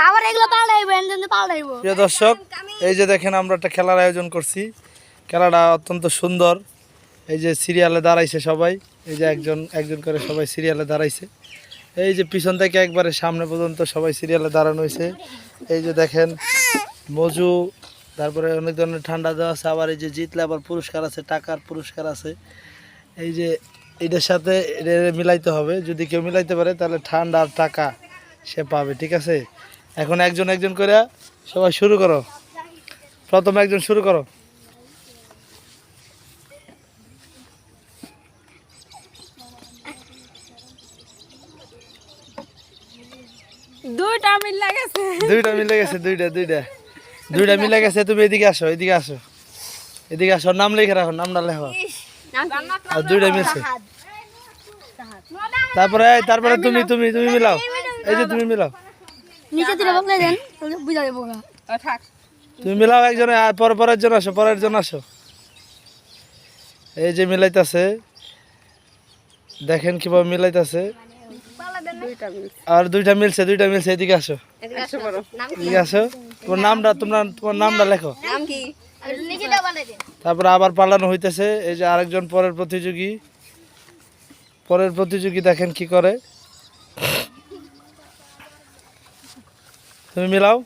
আবার এগুলো পাল্টাইবো এনজন্য পাল্টাইবো। প্রিয় দর্শক, এই যে দেখেন আমরা একটা খেলার আয়োজন করছি। খেলাটা অত্যন্ত সুন্দর। এই যে সিরিয়ালে দাঁড়াইছে সবাই, এই যে একজন একজন করে সবাই সিরিয়ালে দাঁড়াইছে। এই যে পিছন থেকে একবারে সামনে পর্যন্ত সবাই সিরিয়ালে দাঁড়ানো হয়েছে। এই যে দেখেন মজু, তারপরে অনেক ধরনের ঠান্ডা দেওয়া আছে। আবার এই যে জিতলে আবার পুরস্কার আছে, টাকার পুরস্কার আছে। এই যে এটার সাথে এটা মিলাইতে হবে, যদি কেউ মিলাইতে পারে তাহলে ঠান্ডা আর টাকা সে পাবে। ঠিক আছে, এখন একজন একজন করে সবাই শুরু করো। প্রথম একজন শুরু করো। দুইটা মিলে গেছে, দুইটা মিলে গেছে, দুইটা মিলে গেছে। তুমি এদিকে আসো, এদিকে আসো, এদিকে আসো। নাম লিখে রাখো, নামটা লেখো। আর দুইটা মিলছে। তারপরে তারপরে তুমি তুমি তুমি মিলাও। এই যে তুমি মিলাও, নিচে দিলে বকলে দেন বুঝা দেবো। তুমি মিলাও একজনে। আর পরের জন আসো, পরের জন আসো। এই যে মিলাইতেছে, দেখেন কিভাবে মিলাইতেছে। আর দুইটা মিলছে, এদিকে আসো, এদিকে আসো। তোমার নামটা লেখো। তারপরে আবার পালানো হইতেছে। এই যে আরেকজন পরের প্রতিযোগী দেখেন কি করে। তুমি মিলাও।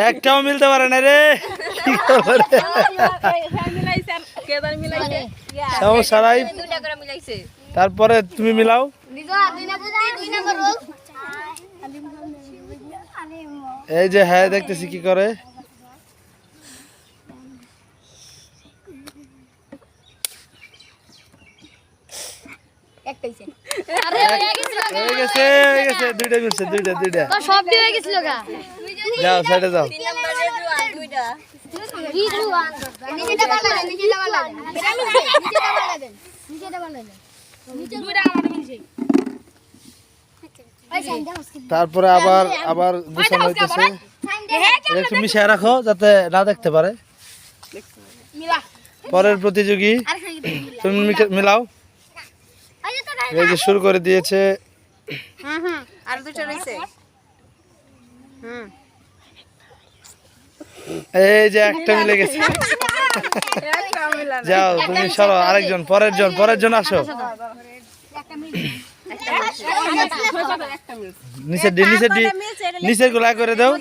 একটাও মিলতে পারে না রে, কি করবে রে? সমস্যা নাই। তারপরে তুমি মিলাও। এই যে হ্যাঁ, দেখতেছি কি করে। হয়ে গেছে, দুইটা মিলছে, দুইটা। যাও সাইডে যাও। তারপরে আবার গুছানো হইতেছে। একটু মিশিয়ে রাখো যাতে না দেখতে পারে। পরের প্রতিযোগী তুমি মিলাও। এই যে শুরু করে দিয়েছে। আর দুটো রয়েছে। এই যে একটা মিলে গেছে। যাও তুমি সরো, আরেকজন পরের জন আসো। নিচের গুলা করে দাও।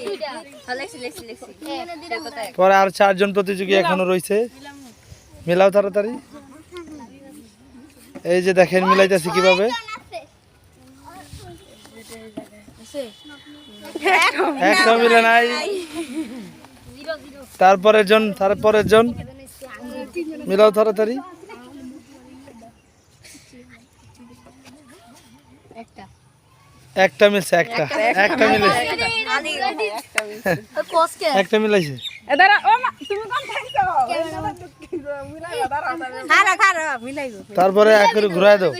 পরে আর 4 জন প্রতিযোগী এখনো রয়েছে। মিলাও তাড়াতাড়ি। এই যে দেখেন মিলাইতেছি কিভাবে। একটা মিলে নাই। তারপরের জন মিলাও তাড়াতাড়ি। একটা মিলছে, একটা মিলেছে, একটা মিলাইছে। তারপরে এক করে ঘুরাই দাও।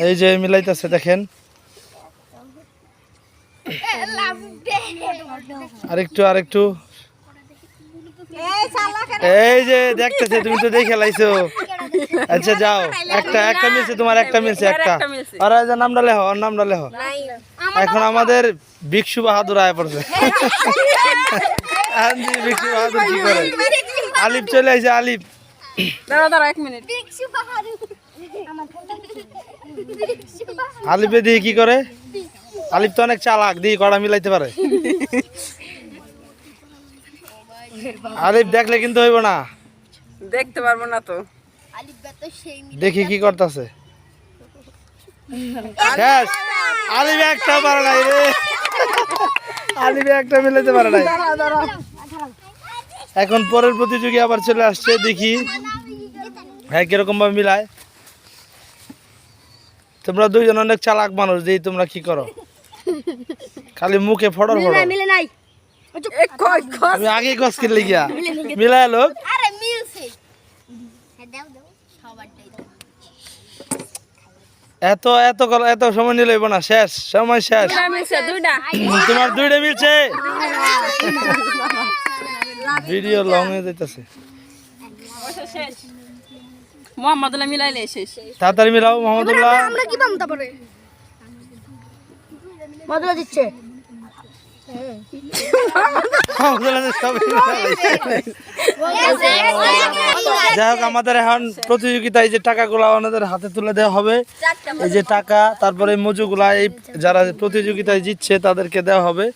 এই যে মিলাইতেছে দেখেন। আরেকটু। এই যে দেখতেছে, তুমি তো দেখে লাইছো। আচ্ছা যাও, একটা মিলছে, তোমার একটা মিলছে, একটা। আর নামটা লেখো, আর নামটা লেখো। এখন আমাদের ভিক্ষু বাহাদুর আয় পড়ছে। ভিক্ষু বাহাদুর কি করে? আলিফ চলে আসছে, আলিফ। দাঁড়া 1 মিনিট। আলিফে দিয়ে কি করে? আলিফ তো অনেক চালাক, দিয়ে কড়া মিলাইতে পারে। আলিফ দেখলে কিন্তু হইব না, দেখতে পারবো না তো। দেখি কি করতেছে। শেষ। আলিফ একটা পারে নাই রে, আলিফ একটা মিলাইতে পারে নাই। এখন পরের প্রতিযোগী আবার চলে আসছে, দেখি হ্যাঁ কিরকম ভাবে মিলায়। তোমরা দুইজন অনেক চালাক মানুষ, দিয়ে তোমরা কি করো? খালি মুখে ফড়র ফড়র। আমি আগে কস কিনলে গিয়া মিলায় লোক। এত এত এত সময় নিলে না, শেষ, সময় শেষ। দুইটা মিলছে, দুইটা। তোমার দুইটা মিলছে। ভিডিও লং হয়ে যাইতেছে, মোহাম্মদুল্লাহ মিলাইলে শেষ। তাড়াতাড়ি মিলাও মোহাম্মদুল্লাহ। আমরা কি পাম তারপরে মদলা দিচ্ছে মোহাম্মদুল্লাহ সবই মিলাইছে। যাই হোক, আমাদের এখন প্রতিযোগিতায় যে টাকাগুলো আমাদের হাতে তুলে দেওয়া হবে, এই যে টাকা, তারপরে মজুগুলা এই যারা প্রতিযোগিতায় জিতছে তাদেরকে দেওয়া হবে।